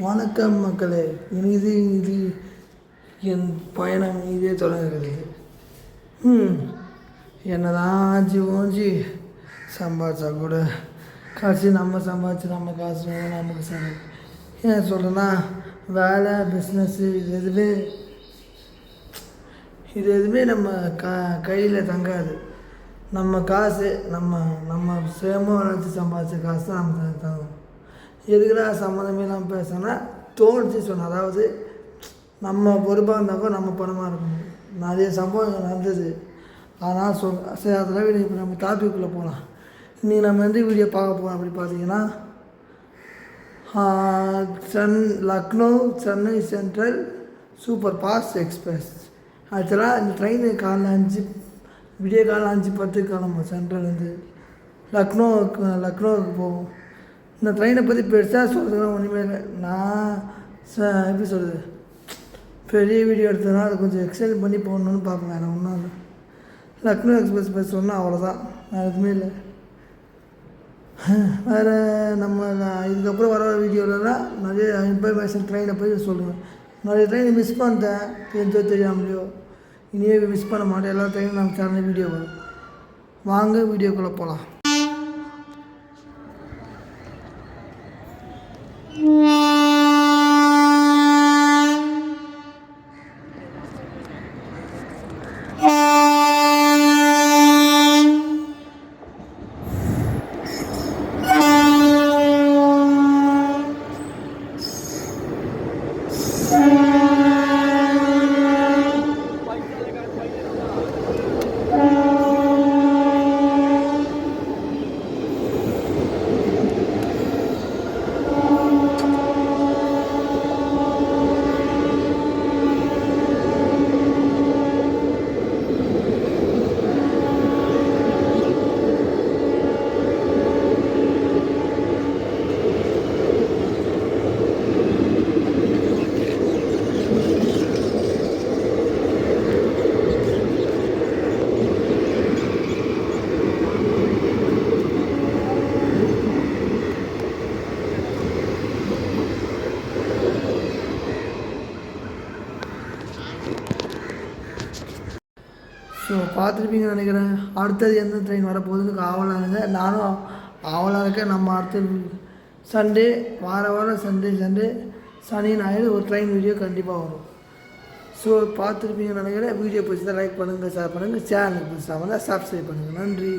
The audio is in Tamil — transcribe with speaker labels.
Speaker 1: வணக்கம் மக்களே, இது என் பயணம் இதே தொடங்குகிறது. என்னதான் ஆச்சு ஓஞ்சி சம்பாதிச்சா கூட காசு நம்ம சம்பாதிச்சு நம்ம காசு நமக்கு சரி. ஏன் சொல்கிறேன்னா, வேலை பிஸ்னஸ்ஸு இது எதுவுமே நம்ம கையில் தங்காது. நம்ம காசு நம்ம சுயமாக வளர்ச்சி சம்பாதிச்ச காசு தான் நம்ம தங்கும். எதுக்குடா சம்மந்தமே இல்லாமல் பேசுனா தோணுச்சு சொன்னேன். அதாவது நம்ம பொறுப்பாக இருந்தாக்கோ நம்ம பணமாக இருக்கணும். நிறைய சம்பவங்கள் நடந்தது. அதனால் சரி, அதெல்லாம் வீடியோ இப்போ நம்ம டாபிக்குள்ளே போகலாம். இன்றைக்கி நம்ம எந்த வீடியோ பார்க்க போகிறோம் அப்படி பார்த்தீங்கன்னா, Lucknow Chennai central super fast express. ஆக்சுவலாக இந்த ட்ரெயின் விடிய காலம் 5:10 கிளம்பும். சென்ட்ரல்லேருந்து லக்னோவுக்கு போகும். இந்த ட்ரெயினை பற்றி பெருசாக சொல்கிறதுலாம் ஒன்றுமே இல்லை. நான் எப்படி சொல்கிறது, பெரிய வீடியோ எடுத்ததுனால அதை கொஞ்சம் எக்ஸ்டெண்ட் பண்ணி போடணுன்னு பார்ப்பேன். வேறு ஒன்றும் இல்லை. லக்னோ எக்ஸ்பிரஸ் பற்றி சொன்னால் அவ்வளோதான், வேறு எதுவுமே இல்லை. வேறு நம்ம இதுக்கப்புறம் வர வீடியோலலாம் நிறைய இன்ஃபர்மேஷன் ட்ரெயினை பற்றி சொல்லுவேன். நிறைய ட்ரெயினை மிஸ் பண்ணிட்டேன், தெரியாமலையோ. இனியே மிஸ் பண்ண மாட்டேன். எல்லா ட்ரெயினும் நம்ம சேனல் வீடியோ வரும். வாங்க வீடியோக்குள்ளே போகலாம். ஸோ பார்த்துருப்பீங்கன்னு நினைக்கிறேன். அடுத்தது எந்த ட்ரெயின் வரப்போகுதுன்னு ஆவலாக இருங்க. நானும் ஆவலாக இருக்கேன். நம்ம அடுத்தது சண்டே வாரம் சண்டே சனி ஞாயிறு ஒரு ட்ரெயின் வீடியோ கண்டிப்பாக வரும். ஸோ பார்த்துருப்பீங்கன்னு நினைக்கிறேன். வீடியோ பிடிச்சா லைக் பண்ணுங்கள், ஷேர் பண்ணுங்கள். சேனலுக்கு புதுசாக வந்தால் சப்ஸ்கிரைப் பண்ணுங்கள். நன்றி.